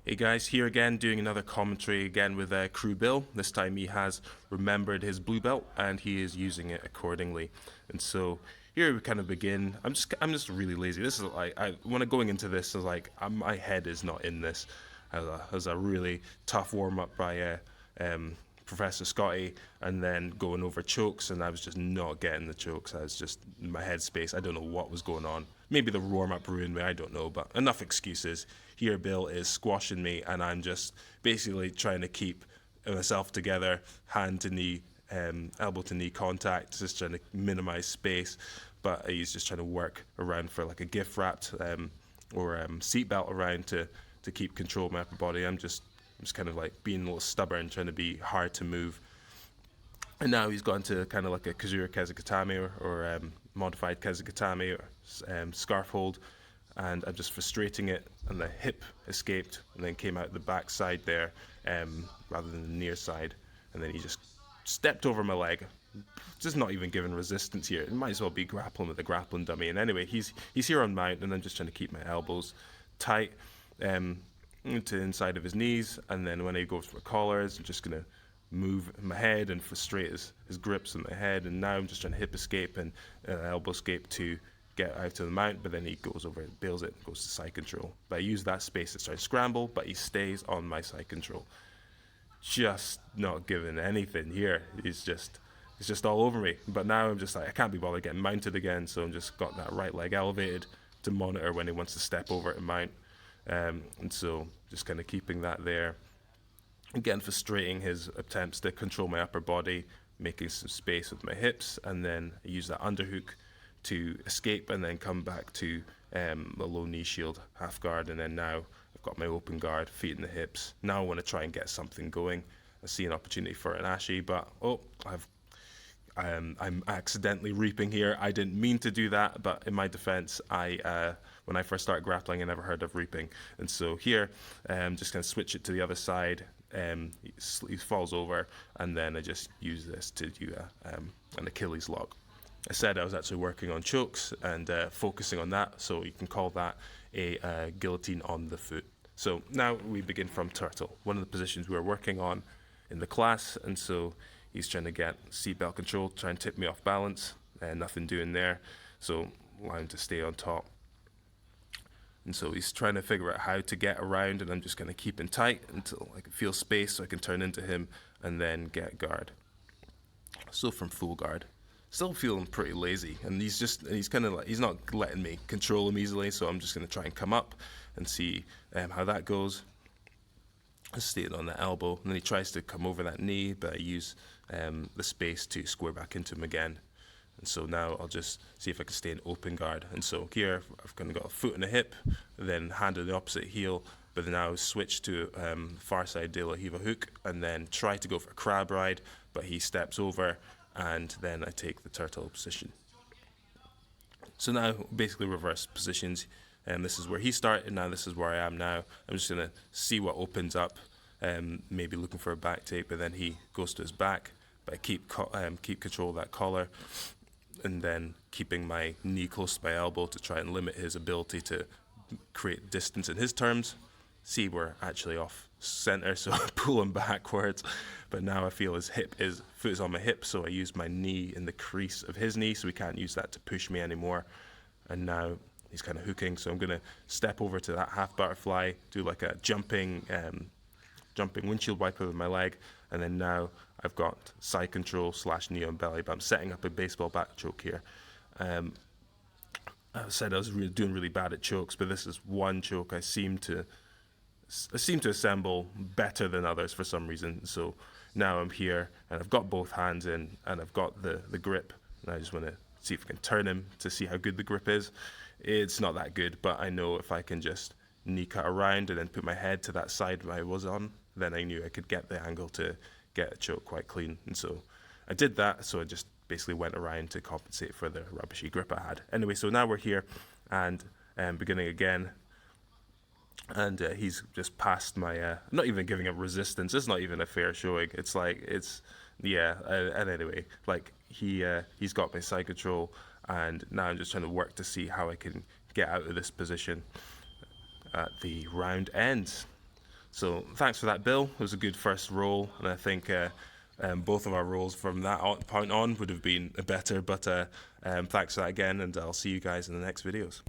Hey guys, here again doing another commentary again with Kru Bill. This time he has remembered his blue belt and he is using it accordingly. And so here we kind of begin. I'm just really lazy. This is like when I'm going into this, I was like my head is not in this. As a really tough warm up by Professor Scotty, and then going over chokes, and I was just not getting the chokes. I was just in my headspace. I don't know what was going on. Maybe the warm up ruined me. I don't know, but enough excuses. Here, Bill is squashing me, and I'm just basically trying to keep myself together, hand to knee, elbow to knee contact, just trying to minimize space. But he's just trying to work around for like a gift wrapped or seat belt around to keep control of my upper body. I'm just kind of like being a little stubborn, trying to be hard to move. And now he's gone to kind of like a Kazura Kezakatame or modified Kezakatame or scarf hold. And I'm just frustrating it, and the hip escaped and then came out the back side there rather than the near side. And then he just stepped over my leg, just not even giving resistance here. It might as well be grappling with a grappling dummy. And anyway, he's here on mount, and I'm just trying to keep my elbows tight to inside of his knees. And then when he goes for collars, I'm just going to move my head and frustrate his grips on my head. And now I'm just trying to hip escape and elbow escape to get out to the mount, but then he goes over it, bails it, goes to side control. But I use that space to try to scramble, but he stays on my side control. Just not giving anything here. It's just all over me. But now I'm just like, I can't be bothered getting mounted again, so I'm just got that right leg elevated to monitor when he wants to step over and mount. And so just kind of keeping that there. Again, frustrating his attempts to control my upper body, making some space with my hips, and then I use that underhook to escape and then come back to the low knee shield half guard. And then now I've got my open guard, feet in the hips. Now I want to try and get something going. I see an opportunity for an ashi, but I'm accidentally reaping here. I didn't mean to do that, but in my defense, when I first started grappling, I never heard of reaping. And so here, I'm just going to switch it to the other side. He falls over, and then I just use this to do an Achilles lock. I said I was actually working on chokes and focusing on that, so you can call that a guillotine on the foot. So now we begin from turtle, one of the positions we were working on in the class. And so he's trying to get seatbelt control, try and tip me off balance, and nothing doing there. So allow him to stay on top. And so he's trying to figure out how to get around, and I'm just going to keep him tight until I can feel space so I can turn into him and then get guard. So from full guard. Still feeling pretty lazy, and he's kind of like, he's not letting me control him easily, so I'm just going to try and come up and see how that goes. I stay on the elbow, and then he tries to come over that knee, but I use the space to square back into him again. And so now I'll just see if I can stay in open guard. And so here I've kind of got a foot and a hip, then hand on the opposite heel, but then now switch to far side De La Hiva hook, and then try to go for a crab ride, but he steps over, and then I take the turtle position. So now basically reverse positions, and this is where he started, now this is where I am now. I'm just going to see what opens up, maybe looking for a back take, but then he goes to his back, but I keep control of that collar, and then keeping my knee close to my elbow to try and limit his ability to create distance in his terms. See, we're actually off center, so I pull him backwards. But now I feel his foot is on my hip, so I use my knee in the crease of his knee, so he can't use that to push me anymore. And now he's kind of hooking, so I'm going to step over to that half butterfly, do like a jumping windshield wiper with my leg, and then now I've got side control / knee on belly, but I'm setting up a baseball back choke here. I said I was doing really bad at chokes, but this is one choke I seem to assemble better than others for some reason. So now I'm here, and I've got both hands in, and I've got the grip, and I just want to see if I can turn him to see how good the grip is. It's not that good, but I know if I can just knee cut around and then put my head to that side I was on, then I knew I could get the angle to get a choke quite clean. And so I did that, so I just basically went around to compensate for the rubbishy grip I had. Anyway, so now we're here, and beginning again. And he's just past my, I'm not even giving him resistance. It's not even a fair showing. It's like, and anyway, like he's got my side control, and now I'm just trying to work to see how I can get out of this position at the round ends. So thanks for that, Bill. It was a good first roll, and I think both of our rolls from that point on would have been better, but thanks for that again, and I'll see you guys in the next videos.